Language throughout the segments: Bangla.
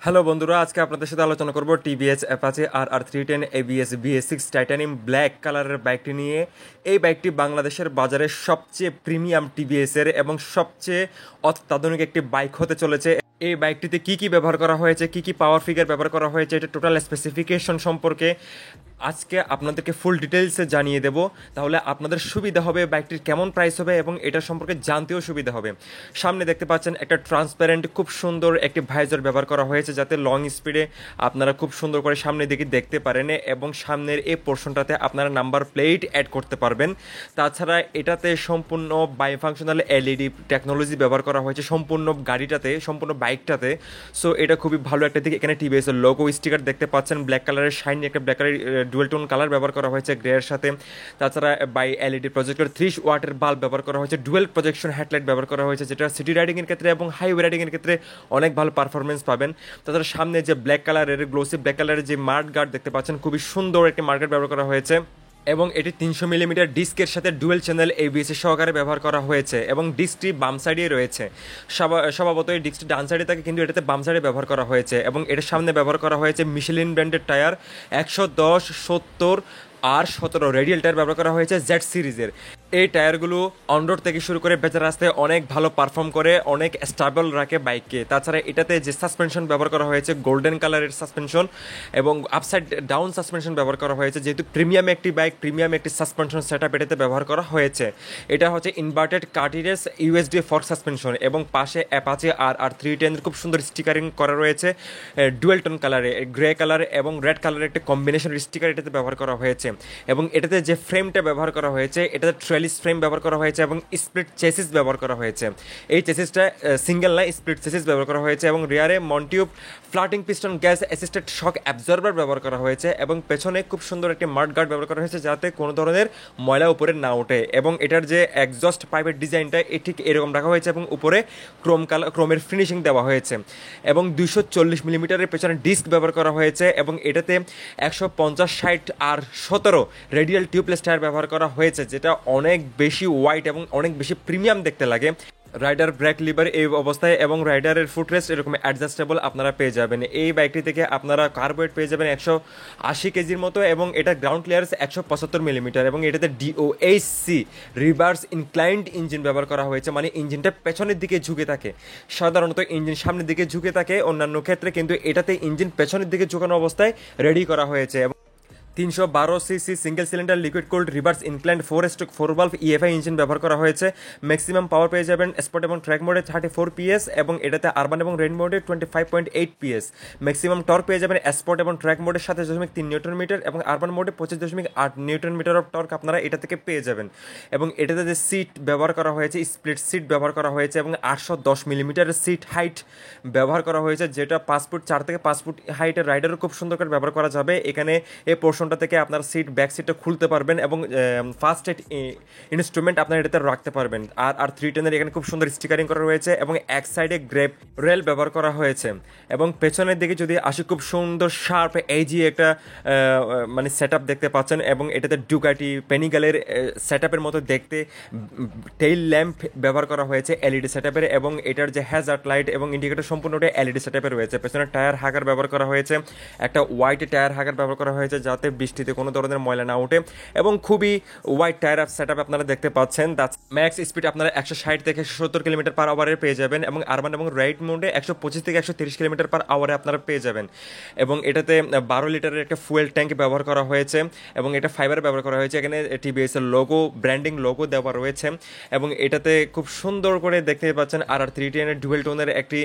হ্যালো বন্ধুরা, আজকে আপনাদের সাথে আলোচনা করব TVS Apache RR310 ABS BS6 titanium black কালারের বাইকটি নিয়ে। এই বাইকটি বাংলাদেশের বাজারে সবচেয়ে প্রিমিয়াম টিভিএসের এবং সবচেয়ে অত্যাধুনিক একটি বাইক হতে চলেছে। এই বাইকটিতে কি কি ব্যবহার করা হয়েছে, কি কি পাওয়ার ফিগার ব্যবহার করা হয়েছে, এটা টোটাল স্পেসিফিকেশন সম্পর্কে আজকে আপনাদেরকে ফুল ডিটেলসে জানিয়ে দেব। তাহলে আপনাদের সুবিধা হবে, বাইকটির কেমন প্রাইস হবে এবং এটা সম্পর্কে জানতেও সুবিধা হবে। সামনে দেখতে পাচ্ছেন একটা ট্রান্সপারেন্ট খুব সুন্দর একটি ভাইজার ব্যবহার করা হয়েছে, যাতে লং স্পিডে আপনারা খুব সুন্দর করে সামনের দিকে দেখতে পারেন এবং সামনের এই পোর্শনটাতে আপনারা নাম্বার প্লেট অ্যাড করতে পারবেন। তাছাড়া এটাতে সম্পূর্ণ বাইফাংশনাল এলইডি টেকনোলজি ব্যবহার করা হয়েছে সম্পূর্ণ গাড়িটাতে, সম্পূর্ণ বাইকটাতে। সো এটা খুবই ভালো একটা দিক। এখানে টিভিএস এর লোগো স্টিকার দেখতে পাচ্ছেন, ব্ল্যাক কালারের শাইনি একটা ব্ল্যাক কালারের ডুয়েল টোন কালার ব্যবহার করা হয়েছে গ্রে এর সাথে। তাছাড়া বাই এলইডি প্রজেক্টর 30 ওয়াটের বাল্ব ব্যবহার করা হয়েছে, ডুয়েল প্রজেকশন হেডলাইট ব্যবহার করা হয়েছে, যেটা সিটি রাইডিংয়ের ক্ষেত্রে এবং হাইওয়ে রাইডিংয়ের ক্ষেত্রে অনেক ভালো পারফরমেন্স পাবেন। তাছাড়া সামনে যে ব্ল্যাক কালারের গ্লোসি ব্ল্যাক কালারের যে মার্ড গার্ড দেখতে পাচ্ছেন, খুবই সুন্দর একটি মার্ড গার্ড ব্যবহার করা হয়েছে এবং এটি 300 মিলিমিটার ডিস্কের সাথে ডুয়েল চ্যানেল এবিএস সহকারে ব্যবহার করা হয়েছে এবং ডিস্কটি বাম সাইডে রয়েছে। স্বভাবত এই ডিস্কটি ডান সাইডে থাকে, কিন্তু এটাতে বাম সাইডে ব্যবহার করা হয়েছে এবং এটার সামনে ব্যবহার করা হয়েছে মিশেলিন ব্র্যান্ডের টায়ার 110, 70 আর 17 রেডিয়াল টায়ার ব্যবহার করা হয়েছে জেড সিরিজের। এই টায়ারগুলো অনরোড থেকে শুরু করে বেচা রাস্তায় অনেক ভালো পারফর্ম করে, অনেক স্টেবল রাখে বাইককে। তাছাড়া এটাতে যে সাসপেনশন ব্যবহার করা হয়েছে গোল্ডেন কালারের সাসপেনশন এবং আপসাইড ডাউন সাসপেনশন ব্যবহার করা হয়েছে, যেহেতু প্রিমিয়াম একটি বাইক, প্রিমিয়াম একটি সাসপেনশন সেট আপ এটাতে ব্যবহার করা হয়েছে। এটা হচ্ছে ইনভার্টেড কার্টিরেস ইউএসডি ফর্ক সাসপেনশন এবং পাশে অ্যাপাচে RR310 খুব সুন্দর স্টিকারিং করা রয়েছে ডুয়েল টোন কালারে, গ্রে কালার এবং রেড কালারের একটা কম্বিনেশন স্টিকার এটাতে ব্যবহার করা হয়েছে। এবং এটাতে যে ফ্রেমটা ব্যবহার করা হয়েছে, এটাতে ট্রেলিস ফ্রেম ব্যবহার করা হয়েছে এবং স্প্লিট চেসিস ব্যবহার করা হয়েছে। এই চেসিসটা সিঙ্গেল না, স্প্লিট চেসিস ব্যবহার করা হয়েছে এবং রিয়ারে monotube floating piston gas assisted shock absorber ব্যবহার করা হয়েছে এবং পেছনে খুব সুন্দর একটি মাড গার্ড ব্যবহার করা হয়েছে, যাতে কোনো ধরনের ময়লা উপরে না ওঠে। এবং এটার যে এক্সজস্ট পাইপের ডিজাইনটা ঠিক এরকম রাখা হয়েছে এবং উপরে ক্রোমের ফিনিশিং দেওয়া হয়েছে এবং 240 মিলিমিটারের পেছনে ডিস্ক ব্যবহার করা হয়েছে এবং এটাতে 150, 60 আর 17 রেডিয়াল টিউবলেস টায়ার ব্যবহার করা হয়েছে, যেটা অনেক বেশি ওয়াইড এবং অনেক বেশি প্রিমিয়াম দেখতে লাগে। রাইডার ব্রেক লিভার এই অবস্থায় এবং রাইডারের ফুটরেস্ট এরকম অ্যাডজাস্টেবল আপনারা পেয়ে যাবেন। এই বাইকটি থেকে আপনারা কার্বোয়েট পেয়ে যাবেন 180 কেজির মতো এবং এটা গ্রাউন্ড ক্লিয়ারেন্স 175 মিলিমিটার এবং এটাতে ডিওএইচসি রিভার্স ইনক্লাইন্ড ইঞ্জিন ব্যবহার করা হয়েছে, মানে ইঞ্জিনটা পেছনের দিকে ঝুঁকে থাকে। সাধারণত ইঞ্জিন সামনের দিকে ঝুঁকে থাকে অন্যান্য ক্ষেত্রে, কিন্তু এটাতে ইঞ্জিন পেছনের দিকে ঝুঁকানো অবস্থায় রেডি করা হয়েছে। 312 cc single cylinder liquid cooled reverse inclined 4/4 valve EFI engine ব্যবহার করা হয়েছে। ম্যাক্সিমাম পাওয়ার পেয়ে যাবেন স্পট এবং ট্র্যাক মোডে 34 PS এবং এটাতে আরবান এবং রেন মোডে 25.8 PS। ম্যাক্সিমাম টর্ক পেয়ে যাবেন স্পট এবং ট্র্যাক মোডে 7.3 নিউটন মিটার এবং আরবান মোডে 25.8 নিউটন মিটার অফ টর্ক আপনারা এটা থেকে পেয়ে যাবেন। এবং এটাতে যে সিট ব্যবহার করা হয়েছে, স্প্লিট সিট ব্যবহার করা হয়েছে এবং 810 মিলিমিটারের সিট হাইট ব্যবহার করা হয়েছে, যেটা 5 ফুট 4 থেকে 5 ফুট হাইটের রাইডারও খুব সুন্দর করে ব্যবহার করা যাবে। এখানে এই পোর্শনটা থেকে আপনার সিট ব্যাক সিটটা খুলতে পারবেন এবং ফার্স্ট এড ইনস্ট্রুমেন্ট আপনার এটাতে রাখতে পারবেন। RR310 এখানে খুব সুন্দর স্টিকারিং করা রয়েছে এবং এক সাইডে গ্রেপ রেল ব্যবহার করা হয়েছে এবং পেছনের দিকে যদি আসি, খুব সুন্দর শার্প এইজি একটা মানে সেট আপ দেখতে পাচ্ছেন এবং এটাতে ডুকাটি পেনিগালের সেট আপের মতো দেখতে টেইল ল্যাম্প ব্যবহার করা হয়েছে এলইডি সেট আপের এবং এটার যে হ্যাজার্ড লাইট এবং ইন্ডিকেটর সম্পূর্ণটা এলইডি সেট আপের রয়েছে। পেছনে টায়ার হাগার ব্যবহার করা হয়েছে, একটা হোয়াইট টায়ার হাগার ব্যবহার করা হয়েছে, যাতে বৃষ্টিতে কোনো ধরনের ময়লা না ওঠে এবং খুবই ওয়াইড টায়ার সেট আপ আপনারা দেখতে পাচ্ছেন। ম্যাক্স স্পিড আপনারা 160 থেকে 170 কিলোমিটার পার আওয়ারে পেয়ে যাবেন এবং আরবান এবং রাইড মোডে 125 থেকে 130 কিলোমিটার পার আওয়ারে আপনারা পেয়ে যাবেন। এবং এটাতে 12 লিটারের একটা ফুয়েল ট্যাঙ্ক ব্যবহার করা হয়েছে এবং এটা ফাইবার ব্যবহার করা হয়েছে। এখানে টিভিএস এর লোগো, ব্র্যান্ডিং লোগো দেওয়া রয়েছে এবং এটাতে খুব সুন্দর করে দেখতে পাচ্ছেন RR310 এর ডুয়েল টোনের একটি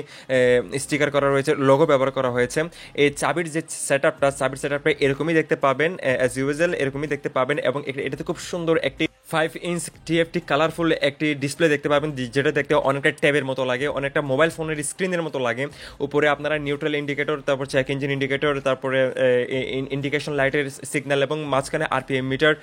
স্টিকার করা রয়েছে, লোগো ব্যবহার করা হয়েছে। এই চাবির যে সেট আপটা, চাবির সেট আপটা এরকমই দেখতে পাবেন, অ্যাজ ইউজুয়াল এরকমই দেখতে পাবেন এবং এটাতে খুব সুন্দর একটি 5 ইঞ্চ TFT কালারফুল একটি ডিসপ্লে দেখতে পাবেন, যেটা দেখতে অনেকটা ট্যাবের মতো লাগে, অনেকটা মোবাইল ফোনের স্ক্রিনের মতো লাগে। উপরে আপনারা নিউট্রাল ইন্ডিকেটর, তারপর চেক ইঞ্জিন ইন্ডিকেটর, তারপরে ইন্ডিকেশন লাইটের সিগন্যাল এবং মাঝখানে RPM meter,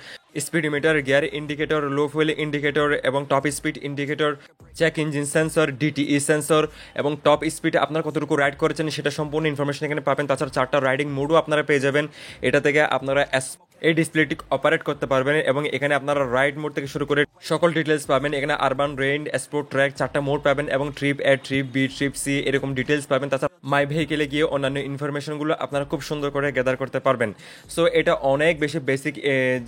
speedometer, gear indicator, low fuel indicator এবং top speed indicator, check engine sensor, DTE sensor এবং টপ স্পিডে আপনারা কতটুকু রাইড করেছেন সেটা সম্পূর্ণ ইনফরমেশন এখানে পাবেন। তাছাড়া 4টা রাইডিং মোডও আপনারা পেয়ে যাবেন। এটা থেকে আপনারা এই ডিসপ্লেটি অপারেট করতে পারবেন এবং এখানে আপনারা রাইড মোড থেকে শুরু করে সকল ডিটেলস পাবেন। এখানে আরবান, রেইন, স্পোর্ট, ট্র্যাক 4টা মোড পাবেন এবং ট্রিপ এ, ট্রিপ বি, ট্রিপ সি এরকম ডিটেলস পাবেন। তাছাড়া মাই ভেহিকেলে গিয়ে অন্যান্য ইনফরমেশনগুলো আপনারা খুব সুন্দর করে গ্যাদার করতে পারবেন। সো এটা অনেক বেশি বেসিক,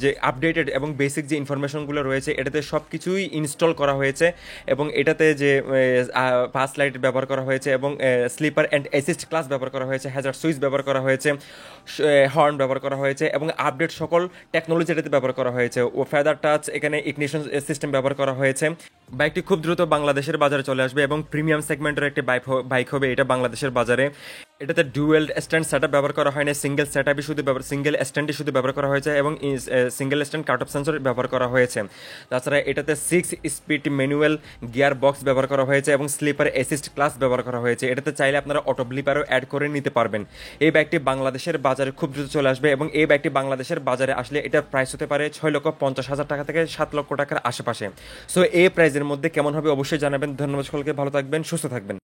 যে আপডেটেড এবং বেসিক যে ইনফরমেশনগুলো রয়েছে এটাতে সব কিছুই ইনস্টল করা হয়েছে এবং এটাতে যে পাস লাইট ব্যবহার করা হয়েছে এবং স্লিপার অ্যান্ড অ্যাসিস্ট ক্লাস ব্যবহার করা হয়েছে, হ্যাজার্ড সুইচ ব্যবহার করা হয়েছে, হর্ন ব্যবহার করা হয়েছে এবং আপডেট সকল টেকনোলজি এটাতে ব্যবহার করা হয়েছে। ও ফেদার টাচ, এখানে ইগনিশন সিস্টেম ব্যবহার করা হয়েছে। বাইকটি খুব দ্রুত বাংলাদেশের বাজারে চলে আসবে এবং প্রিমিয়াম সেগমেন্টের একটি বাইক হবে এটা বাংলাদেশের বাজারে। এটাতে ডুয়েল স্ট্যান্ড সেটআপ ব্যবহার করা হয় না, সিঙ্গেল সেটআপই শুধু সিঙ্গেল স্ট্যান্ডই শুধু ব্যবহার করা হয়েছে এবং single stand cut off sensor ব্যবহার করা হয়েছে। তাছাড়া এটাতে 6 স্পিড ম্যানুয়াল গিয়ার বক্স ব্যবহার করা হয়েছে এবং স্লিপার অ্যাসিস্ট ক্লাস ব্যবহার করা হয়েছে। এটাতে চাইলে আপনারা অটো ব্লিপারও অ্যাড করে নিতে পারবেন। এই বাইকটি বাংলাদেশের বাজারে খুব দ্রুত চলে আসবে এবং এই বাইকটি বাংলাদেশের বাজারে আসলে এটার প্রাইস হতে পারে 6,50,000 টাকা থেকে 7 লক্ষ টাকার আশেপাশে। সো এই প্রাইজের মধ্যে কেমন হবে অবশ্যই জানাবেন। ধন্যবাদ সকলকে, ভালো থাকবেন, সুস্থ থাকবেন।